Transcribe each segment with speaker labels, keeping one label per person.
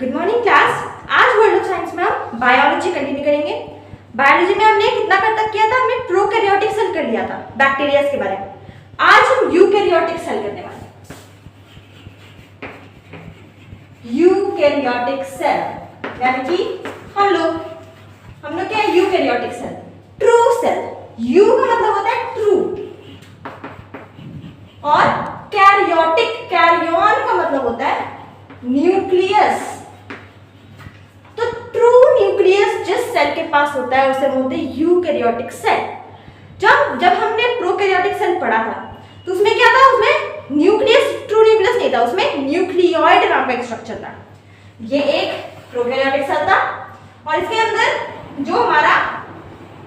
Speaker 1: Good morning class. आज world of science में हम बायोलॉजी कंटिन्यू करेंगे। बायोलॉजी में हमने कितना तक किया था? हमने प्रोकैरियोटिक सेल कर लिया था, बैक्टीरिया के बारे में। आज हम यूकैरियोटिक सेल करने वाले हैं। यूकैरियोटिक सेल यानी कि हम लोग क्या है? Eukaryotic cell, true cell. Eu का मतलब होता है ट्रू और कैरियोटिक, कैरियन का मतलब होता है न्यूक्लियस। तो ट्रू न्यूक्लियस जिस सेल के पास होता है उसे बोलते हैं यूकैरियोटिक सेल। जब हमने प्रोकैरियोटिक सेल पढ़ा था तो उसमें क्या था? उसमें न्यूक्लियस, ट्रू न्यूक्लियस नहीं था, उसमें न्यूक्लियोइड नाम का एक स्ट्रक्चर था। ये एक प्रोकैरियोटिक सेल था और इसके अंदर जो हमारा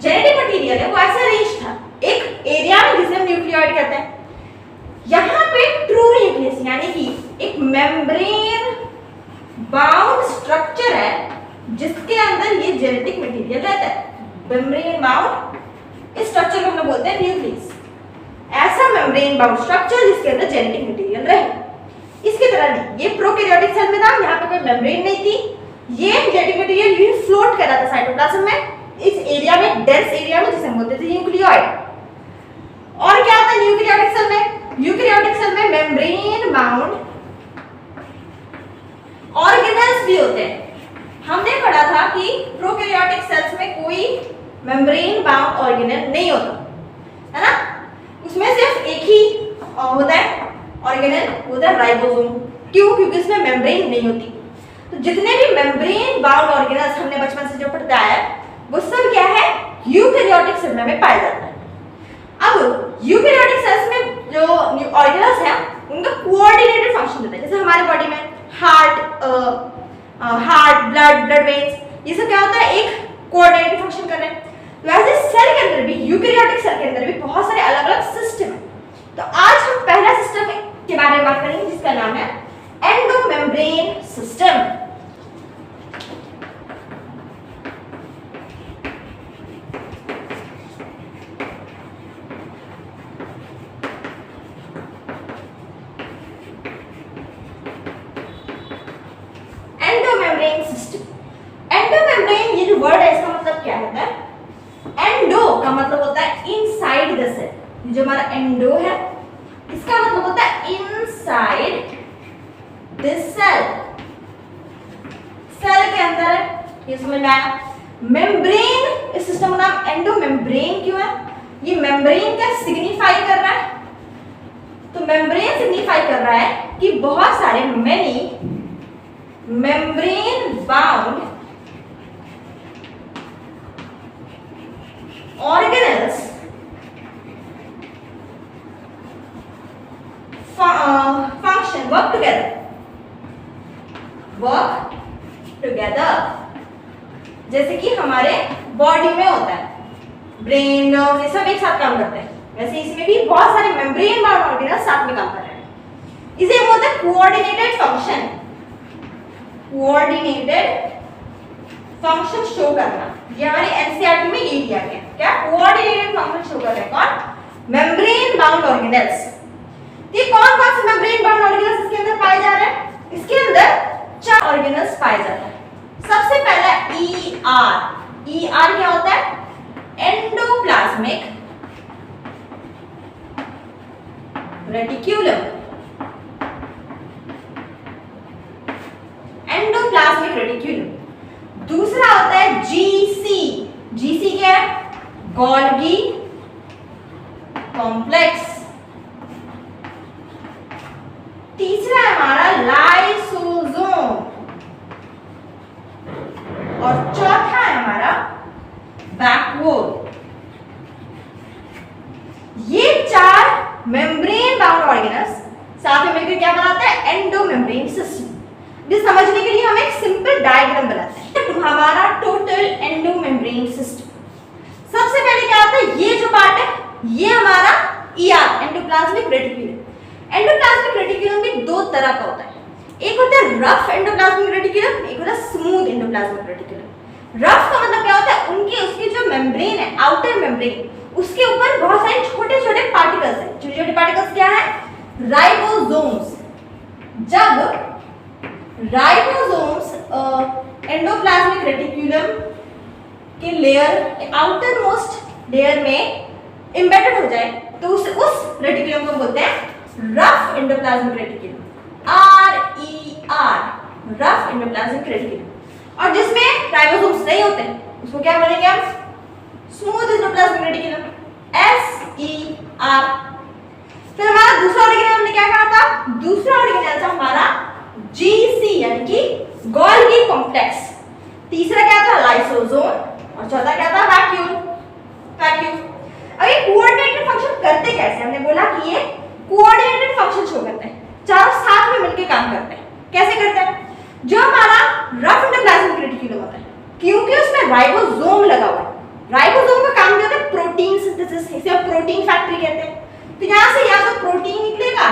Speaker 1: जेनेटिक मटेरियल है वो ऐसे अरेंज था एक एरिया में जिसे हम न्यूक्लियोइड कहते हैं। यहाँ पे ट्रू न्यूक्लियस यानी कि एक मेम्ब्रेन बाउंड स्ट्रक्चर है जिसके अंदर ये जेनेटिक मटेरियल रहता है। मेम्ब्रेन बाउंड इस स्ट्रक्चर को हम लोग बोलते हैं न्यूक्लियस। ऐसा मेम्ब्रेन बाउंड स्ट्रक्चर जिसके अंदर जेनेटिक मटेरियल रहे। इसकी तरह नहीं, ये प्रोकैरियोटिक सेल में था, यहाँ पे कोई मेम्ब्रेन नहीं थी। ये जेनेटिक मटेरियल यूं फ्लोट कर रहा था साइटोप्लाज्म में, इस एरिया में, डेंस एरिया में, जिसे हम बोलते थे न्यूक्लियोइड। और क्या होता है यूकैरियोटिक सेल में? यूकैरियोटिक सेल में मेम्ब्रेन बाउंड ऑर्गेनेल्स भी होते हैं। हमने पढ़ा था कि प्रोकैरियोटिक सेल्स में कोई मेम्ब्रेन बाउंड ऑर्गेनेल नहीं होता है ना, उसमें सिर्फ एक ही होता है ऑर्गेनेल, होता है राइबोसोम। क्यों? क्योंकि उसमें मेम्ब्रेन नहीं होती। तो जितने भी मेम्ब्रेन बाउंड ऑर्गेनेल्स हमने बचपन से जो पढ़ता है वो सब क्या है? यूकैरियोटिक सेल में पाया जाता है। अब यूकैरियोटिक सेल्स में जो ऑर्गेनेल्स हैं उनका कोऑर्डिनेटेड फंक्शन होता है। जैसे हमारे बॉडी में हार्ट, ब्लड वेन्स, ये सब क्या होता है? एक कोऑर्डिनेटेड फंक्शन कर रहे हैं। तो ऐसे सेल के अंदर भी, यूकैरियोटिक सेल के अंदर भी बहुत सारे अलग अलग सिस्टम है। तो आज हम पहला सिस्टम के बारे में बात करेंगे जिसका नाम है endomembrane system. Endomembrane system, endomembrane ये जो वर्ड है इसका मतलब क्या होता है? एंडो का मतलब होता है इनसाइड द सेल। जो हमारा एंडो है इसका मतलब होता है इनसाइड दिस सेल, सेल के अंदर है। ये समझ में आया? मेम्ब्रेन, इस सिस्टम का नाम एंडोमेम्ब्रेन क्यों है? ये मेम्ब्रेन क्या सिग्निफाई कर रहा है? तो मेम्ब्रेन सिग्निफाई कर रहा है कि बहुत सारे many membrane bound organelles function work together। जैसे कि हमारे बॉडी में होता है ब्रेन, नर्व, ये सब एक साथ काम करते हैं, वैसे इसमें भी बहुत सारे मेम्ब्रेन बाउंड ऑर्गेनेल्स साथ में काम कर रहे हैं। इसे बोलते हैं coordinated function. Coordinated function show करना, ये हमारे एनसीईआरटी में ये दिया गया। क्या? कोऑर्डिनेटेड फंक्शन शो कर रहे हैं कौन? Membrane bound organelles. ये कौन-कौन से मेम्ब्रेन बाउंड ऑर्गेनेल्स इसके अंदर पाए जा रहे हैं? इसके अंदर 4 ऑर्गेनेल्स पाए जाते हैं। सबसे पहला ER। ER क्या होता है? Endoplasmic reticulum. Endoplasmic reticulum. दूसरा होता है GC। GC क्या है? Golgi complex. तीसरा है हमारा लाइसोसोम और चौथा है हमारा बैकबोन। ये 4 मेम्ब्रेन बाउंड ऑर्गेनेल्स साथ में मिलकर क्या बनाते हैं? Endomembrane system. ये समझने के लिए हम एक सिंपल डायग्राम बनाते हैं। हमारा टोटल एंडोमेम्ब्रेन सिस्टम, सबसे पहले क्या होता है? ये जो पार्ट है ये हमारा ER endoplasmic reticulum. Endoplasmic reticulum भी 2 तरह का होता है। एक होता है रफ एंडोप्लाज्मिक रेटिक्यूलम, एक होता है स्मूथ एंडोप्लाज्मिक रेटिक्यूलम। रफ का मतलब क्या होता है? उसकी जो मेम्ब्रेन है, आउटर मेम्ब्रेन, उसके ऊपर बहुत सारे छोटे छोटे पार्टिकल्स हैं। छोटे छोटे पार्टिकल्स क्या है? राइबोसोम्स। जब राइबोसोम्स एंडोप्लाज्मिक रेटिकुलम के लेयर आउटर मोस्ट लेयर में एम्बेडेड हो जाए तो उस रेटिकुलम को बोलते हैं rough endoplasmic reticulum, RER, rough endoplasmic reticulum. और जिसमें राइबोसोम्स नहीं होते उसको क्या बोलेंगे हम? Smooth endoplasmic reticulum, SER। फिर हमारा दूसरा ऑर्गेनेल हमने क्या कहा था? दूसरा ऑर्गेनेल था हमारा GC यानी कि गोल्गी कॉम्प्लेक्स। तीसरा क्या था? लाइसोसोम। और चौथा क्या था? वैक्यूल। अब ये कोऑर्डिनेटेड फंक्शन करते कैसे? हमने बोला कि ये कोऑर्डिनेटेड फंक्शन शो करते हैं, चारों साथ में मिलकर काम करते हैं। कैसे करते हैं? जो हमारा रफ एंडोप्लाज्मिक रेटिकुलम होता है, क्योंकि उसमें राइबोसोम लगा हुआ है, राइबोसोम का काम क्या होता है? प्रोटीन सिंथेसिस, इसे हम प्रोटीन फैक्ट्री कहते हैं। तो यहां से या तो प्रोटीन निकलेगा,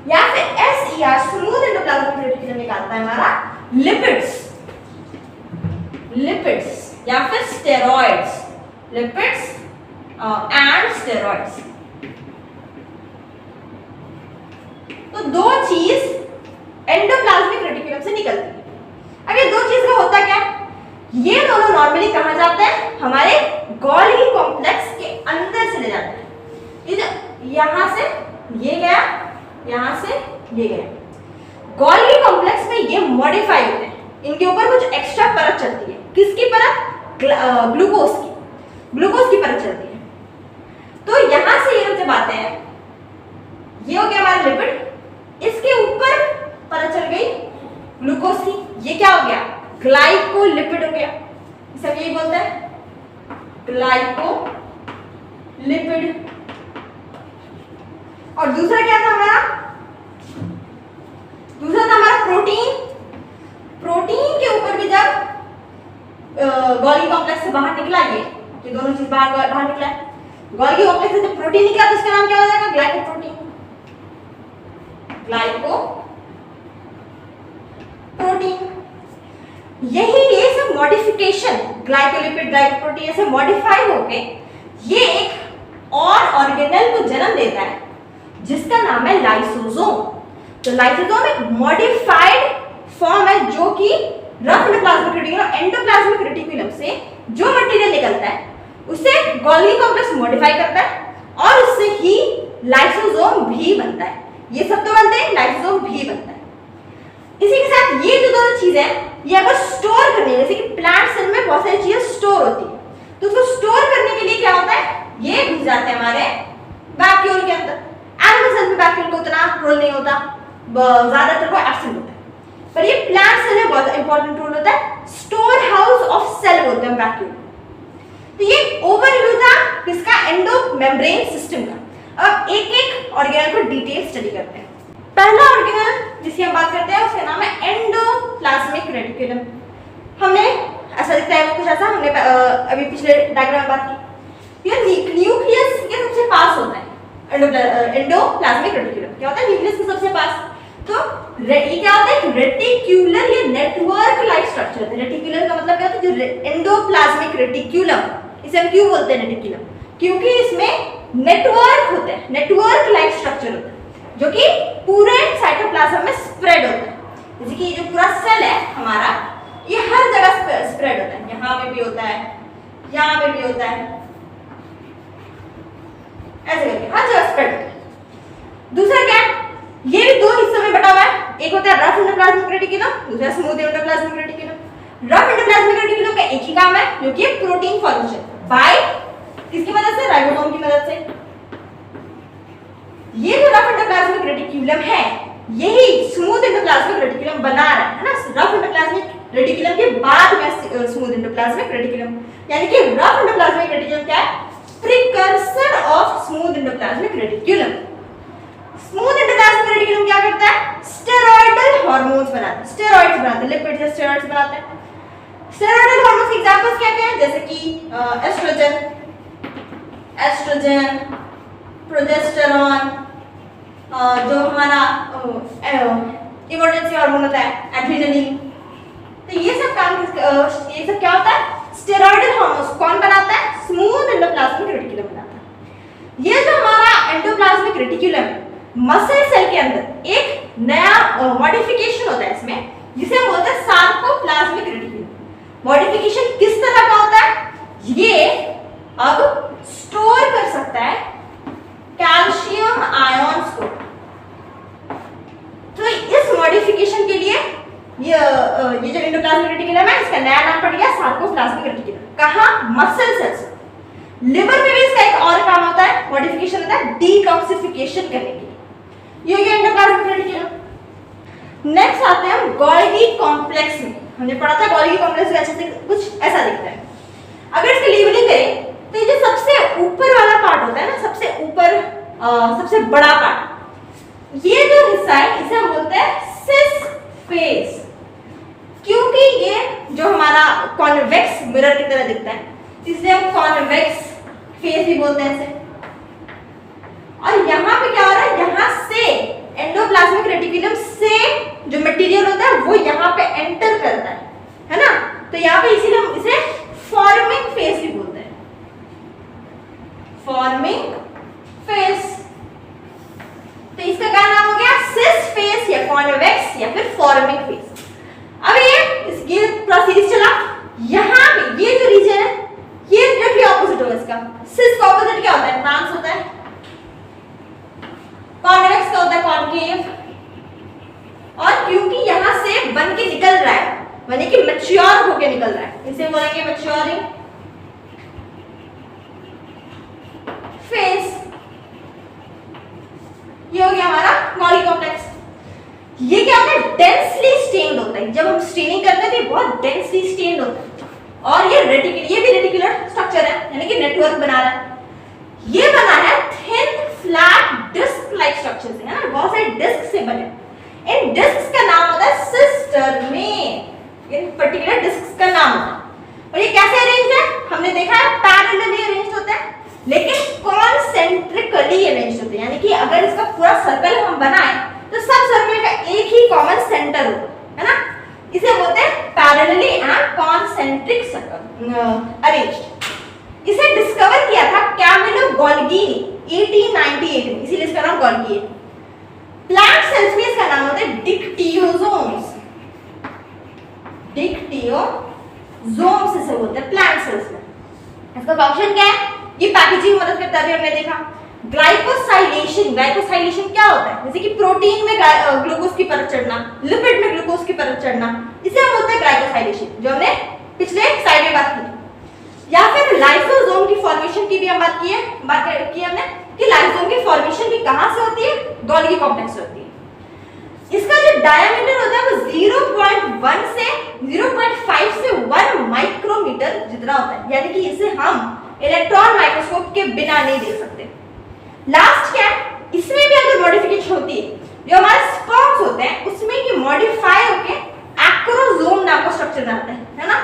Speaker 1: या फिर SER स्मूथ एंडोप्लाज्मिक रेटिकुलम निकालता है हमारा लिपिड्स या फिर स्टेरॉइड्स, लिपिड्स एंड स्टेरॉइड्स। तो दो चीज एंडोप्लाज्मिक रेटिकुलम से निकलती है। अब ये दो चीज का होता क्या है? ये दोनों नॉर्मली कहां जाते हैं? हमारे गोल्गी कॉम्प्लेक्स के अंदर चले जाते हैं। ये जो यहां से ये गया, यहां से ये गया, गोल्गी कॉम्प्लेक्स में ये मॉडिफाई होते हैं, इनके ऊपर कुछ एक्स्ट्रा परत चलती है। किसकी परत? ग्लूकोज की परत चलती है। तो यहां से ये जब आते हैं, ये हो गया हमारा लिपिड, इसके ऊपर परत चल गई ग्लूकोज की, ये क्या हो गया? ग्लाइकोलिपिड हो गया। सब यही बोलते हैं ग्लाइकोलिपिड। और दूसरा क्या था हमारा? दूसरा था हमारा प्रोटीन। प्रोटीन के ऊपर भी जब गोल्गी कॉम्प्लेक्स से बाहर निकला, ये दोनों चीज बाहर निकला है, गोल्गी कॉम्प्लेक्स से जब प्रोटीन निकला तो उसका नाम क्या हो जाएगा? ग्लाइकोप्रोटीन। यही ये सब मॉडिफिकेशन, ग्लाइकोलिपिड, ग्लाइकोप्रोटीन ऐसे मॉडिफाई होके ये एक और ऑर्गेनेल को जन्म देता है जिसका नाम है लाइसोसोम। तो लाइसोसोम एक मॉडिफाइड फॉर्म है जो कि rough endoplasmic reticulum, endoplasmic reticulum से जो मटेरियल निकलता है उसे गोल्गी कॉम्प्लेक्स मॉडिफाई करता है और उससे ही लाइसोसोम भी बनता है। ये सब तो बनते हैं, लाइसोसोम भी बनता है। इसी के साथ ये जो दोनों चीजें हैं, ये अगर स्टोर करनी है, जैसे कि प्लांट सेल में बहुत सारी चीजें स्टोर होती है, तो उसको स्टोर करने के लिए क्या होता है? ये घुस जाते हैं हमारे वैक्यूल के अंदर। एनिमल सेल में वैक्यूल को उतना रोल नहीं होता, ज्यादातर वो एब्सेंट होता है, पर ये प्लांट सेल में बहुत इंपॉर्टेंट रोल होता है। स्टोर हाउस ऑफ सेल बोलते हैं वैक्यूल। तो ये ओवरव्यू था किसका? एंडो मेम्ब्रेन सिस्टम का। अब एक एक ऑर्गेनेल को डिटेल स्टडी करते हैं। पहला ऑर्गेनेल जिसकी हम बात करते हैं उसका नाम है एंडोप्लाज्मिक रेटिकुलम। हमने ऐसा दिखता है वो कुछ ऐसा, हमने अभी पिछले डायग्राम में बात की। ये न्यूक्लियस के सबसे पास होता है एंडोप्लाज्मिक रेटिकुलम। क्या होता है? न्यूक्लियस के सबसे पास। तो ये क्या होता है? रेटिक्यूलर, ये नेटवर्क लाइक स्ट्रक्चर है। रेटिकुलर का मतलब क्या होता है? जो एंडोप्लाज्मिक रेटिकुलम, इसे हम क्यों बोलते हैं रेटिकुलम? क्योंकि इसमें नेटवर्क होते हैं, नेटवर्क लाइक स्ट्रक्चर होता है जो कि पूरे साइटोप्लाज्म में स्प्रेड होता है। जैसे कि जो पूरा सेल है हमारा, ये हर जगह स्प्रेड होता है। यहाँ पे भी होता है, यहाँ पे भी होता है, ऐसे करके हर जगह स्प्रेड होता है। दूसरा क्या? ये भी दो हिस्सों में बटा हुआ है। एक होता है रफ एंडोप्लाज्मिक रेटिकुलम, दूसरा smooth endoplasmic reticulum. Rough endoplasmic reticulum का एक ही काम है जो कि प्रोटीन फॉर्मेशन बाय किसकी मदद से? राइबोसोम की मदद से। ये जो रफ एंडोप्लाज्मिक रेटिकुलम है, यही स्मूथ एंडोप्लाज्मिक रेटिकुलम बना रहा है ना। रफ एंडोप्लाज्मिक रेटिकुलम के बाद में स्मूथ एंडोप्लाज्मिक रेटिकुलम, यानी कि रफ एंडोप्लाज्मिक रेटिकुलम क्या है? Precursor of smooth endoplasmic reticulum. Smooth endoplasmic reticulum क्या करता है? स्टेरॉयडल हार्मोन्स बनाता है, स्टेरॉइड्स बनाता है, लिपिड से स्टेरॉइड्स बनाते हैं। स्टेरॉयडल हार्मोन्स के एग्जांपल्स क्या क्या हैं? जैसे कि एस्ट्रोजन, प्रोजेस्टेरॉन, जो हमारा इमर्जेंसी हार्मोन होता है एड्रेनलिन। तो ये सब काम, ये सब क्या होता है? स्टेरॉयडल हार्मोन्स कौन बनाता है? स्मूथ एंडोप्लाज्मिक रेटिकुलम बनाता है। ये जो हमारा endoplasmic reticulum muscle cell cell के अंदर एक नया मॉडिफिकेशन होता है इसमें, जिसे हम बोलते हैं सार्कोप्लाज्मिक रेटिकुलम। मॉडिफिकेशन किस तरह का होता है? ये अब स्टोर कर सकता है कैल्शियम आयंस को। तो इस मॉडिफिकेशन के लिए ये जो एंडोप्लाज्मिक रेटिकुलम है, इसका नया नाम पड़ गया सार्कोप्लाज्मिक रेटिकुलम। कहां? Muscle cells. लिवर में भी इसका एक और काम होता है, मॉडिफिकेशन होता है डिटॉक्सिफिकेशन करने के लिए। ये हो गया एंडोप्लाज्मिक रेटिकुलम। नेक्स्ट आते हैं हम गोल्गी कॉम्प्लेक्स में। हमने पढ़ा था गोल्गी कॉम्प्लेक्स अच्छे से कुछ ऐसा दिखता है। अगर इसकी लेबलिंग करें तो ये जो सबसे ऊपर वाला पार्ट होता है ना, सबसे ऊपर सबसे बड़ा पार्ट, ये जो हिस्सा है इसे हम बोलते हैं सिस फेस, क्योंकि ये जो हमारा कॉन्वेक्स मिरर की तरह दिखता है, इसलिए हम कॉन्वेक्स फेस भी बोलते हैं इसे। और यहाँ पे क्या हो रहा है, यहाँ से एंडोप्लाज्मिक रेटिकुलम से जो मटेरियल होता है वो यहाँ पे एंटर करता है ना। तो यहाँ पे इसीलिए हम इसे फॉर्मिंग फेस भी बोलते हैं, फॉर्मिंग फेस। तो इसका क्या नाम हो गया? सिस फेस या कॉन्वेक्स या फिर फॉर्मिंग फेस। अब ये पूरा सीरीज चला, यहाँ पे ये जो रीजन है ये डायरेक्टली ऑपोजिट होगा इसका। सिस का ऑपोजिट क्या होता है? ट्रांस होता है। कॉन्वेक्स का होता है कॉनकेव। और क्योंकि यहाँ से बन के निकल रहा है, यानी कि मैच्योर होके निकल रहा है, इसे बोलेंगे मैच्योरिंग फेस। ये हो गया हमारा गोल्गी कॉम्प्लेक्स। ये क्या होता है? डेंसली स्टेन्ड होता है। जब हम स्टेनिंग करते हैं तो ये बहुत डेंसली स्टेन्ड होता है। और ये भी रेटिकुलर स्ट्रक्चर है, यानी कि नेटवर्क बना रहा है। ये बना है thin flat disc like structure से, है ना, बहुत सारे डिस्क से बने। इन डिस्क्स का नाम होता है सिस्टर्ने। इन पर्टिकुलर डिस्क्स का नाम होता है। और ये कैसे अरेंज है? हमने देखा है पैरेलली अरेंज होता है, लेकिन कॉन्सेंट्रिकली अरेंज होते हैं, यानी कि अगर इसका पूरा सर्कल हम बनाएं तो सब सर्कल का एक ही कॉमन सेंटर होगा, है ना। इसे बोलते हैं parallelly and concentric circle arranged. इसे डिस्कवर किया था कैमिलो गोल्गी 1898 में, इसीलिए इसका नाम गोल्गी है। प्लांट सेल्स में इसका नाम होता है डिक्टियोसोम्स। डिक्टियोसोम्स इसे बोलते हैं प्लांट सेल्स में। इसका फंक्शन क्या है? ये पैकेजिंग मदद करता है, हमने देखा। ग्लाइकोसाइलेशन, ग्लाइकोसाइलेशन क्या होता है? जैसे कि प्रोटीन में ग्लूकोज की परत चढ़ना, लिपिड में ग्लूकोज की परत चढ़ना, इसे हम बोलते हैं ग्लाइकोसाइलेशन, जो हमने पिछले स्लाइड में बात की। या फिर लाइसोसोम की फॉर्मेशन की भी हम बात की हमने कि लाइसोसोम की फॉर्मेशन भी कहां से होती है? गोल्गी कॉम्प्लेक्स से होती है। इसका जो डायमीटर होता है वो 0.1 से 0.5 से 1 माइक्रोमीटर जितना होता है, यानी कि इसे हम इलेक्ट्रॉन माइक्रोस्कोप के बिना नहीं देख सकते। लास्ट क्या है? इसमें भी अगर मॉडिफिकेशन होती है, जो हमारे स्पर्म्स होते हैं उसमें ये मॉडिफाई होके एक्रोसोम नाम का स्ट्रक्चर बनाता है ना।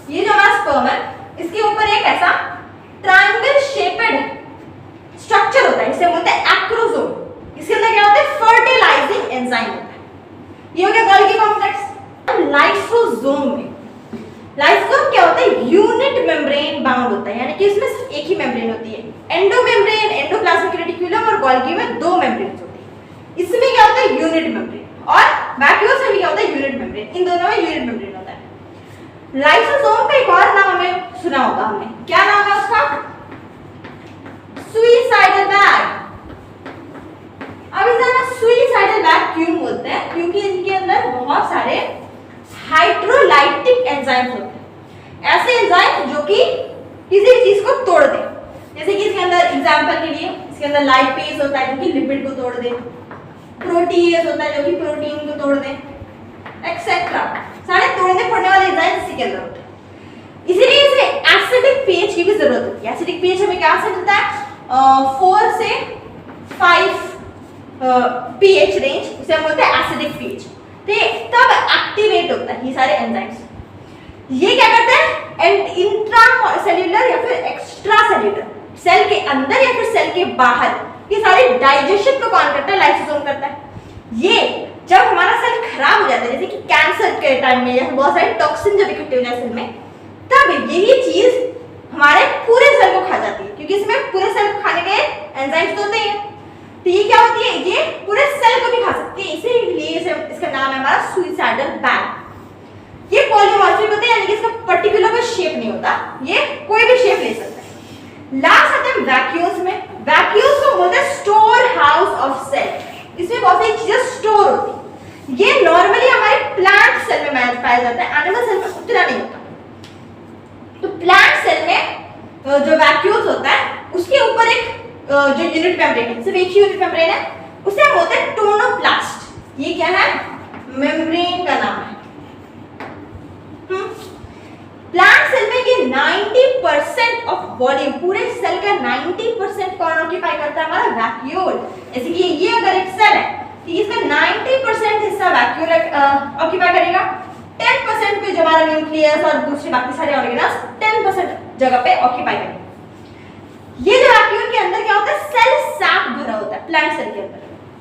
Speaker 1: ये जो हमारा स्पर्म है, इसके ऊपर एक ऐसा ट्रायंगल शेपेड स्ट्रक्चर होता है, इसे बोलते हैं एक्रोसोम। इसके अंदर क्या होता है? फर्टिलाइजिंग एंजाइम होता है। ये हो गया गोल्गी कॉम्प्लेक्स। लाइसोसोम में लाइसोसोम क्या होता है? यूनिट मेम्ब्रेन बाउंड होता है, यानी कि इसमें सिर्फ एक ही मेम्ब्रेन होती है। एंडोमेम्ब्रेन, एंडोप्लाज्मिक रेटिकुलम और गोल्गी में 2 मेम्ब्रेन्स होती है। इसमें क्या होता है? Unit membrane. और वैक्यूल्स में क्या होता है? Unit membrane. इन दोनों में यूनिट मेम्ब्रेन होता है। लाइसोसोम का एक और नाम हमें सुना होगा हमने, क्या नाम है उसका? Suicidal bag. अब इसे ना सुइसाइडल बैग क्यों बोलते हैं? क्योंकि इनके अंदर बहुत सारे हाइड्रोलाइटिक एंजाइम्स होते हैं, ऐसे एंजाइम जो कि किसी चीज को तोड़ दे। जैसे कि इसके अंदर एग्जांपल के लिए इसके अंदर लाइपेज होता है जो कि लिपिड को तोड़ दे, प्रोटीएज होता है जो कि प्रोटीन को तोड़ दे, एक्सेट्रा। सारे तोड़ने फोड़ने वाले एंजाइम इसी के अंदर होते हैं। इसीलिए इसे एसिडिक पीएच की भी जरूरत होती है। एसिडिक पीएच हमें क्या से मिलता है? 4 से 5 पीएच रेंज, इसे हम बोलते हैं एसिडिक पीएच। तब एक्टिवेट होता है ये सारे एंजाइम्स। ये क्या करते हैं? इंट्रा सेल्यूलर या फिर एक्स्ट्रा सेल्यूलर, सेल के अंदर या फिर सेल के बाहर, ये सारे डाइजेशन को कौन करता है? लाइसोसोम करता है। ये जब हमारा सेल खराब हो जाता है, जैसे कि कैंसर के टाइम में या बहुत सारे टॉक्सिन जब इकट्ठे हो जाए सेल में, तब यही चीज हमारे पूरे सेल को खा जाती है, क्योंकि इसमें पूरे सेल को खाने के एंजाइम्स होते हैं। तो ये क्या होती है? ये पूरे सेल को भी पाया जाता है, एनिमल सेल में उतना नहीं होता। तो प्लांट सेल में जो वैक्यूल्स होता है उसके ऊपर एक जो यूनिट मेम्ब्रेन है, सिर्फ एक ही यूनिट मेम्ब्रेन है, उसे हम बोलते हैं टोनोप्लास्ट। ये क्या है? मेम्ब्रेन का नाम है। प्लांट सेल में ये 90% ऑफ वॉल्यूम, पूरे सेल का 90% कौन ऑक्यूपाई करता है? हमारा वैक्यूल। जैसे कि ये अगर एक सेल है, ठीक, इसका 90% हिस्सा वैक्यूल ऑक्यूपाई करेगा, 10% पे जो हमारा न्यूक्लियस और दूसरे बाकी सारे ऑर्गेनल्स 10% जगह पे ऑक्यूपाई करेंगे। ये जो वैक्यूल के अंदर क्या होता है? सेल सैक भरा होता है। प्लांट सेल के अंदर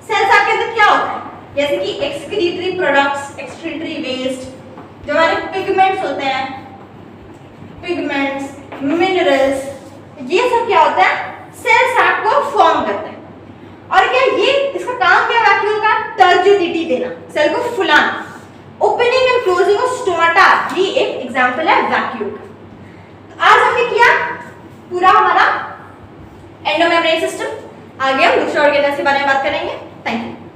Speaker 1: सेल सैक के अंदर क्या होता है? जैसे कि एक्सक्रीटरी प्रोडक्ट्स, एक्सक्रीटरी वेस्ट, जो हमारे पिगमेंट्स होते हैं, पिगमेंट्स, मिनरल्स, ये सब क्या होता है? सेल सैक को फॉर्म करता है। और क्या ये इसका काम क्या है वैक्यूल का? टर्जिडिटी देना, सेल को फुलाना। Opening and closing of stomata भी एक एग्जांपल है वैक्यूल का। आज हमने किया पूरा हमारा एंडोमेम्ब्रेन सिस्टम। आगे हम दूसरे ऑर्गेनल्स के बारे में बात करेंगे। Thank you.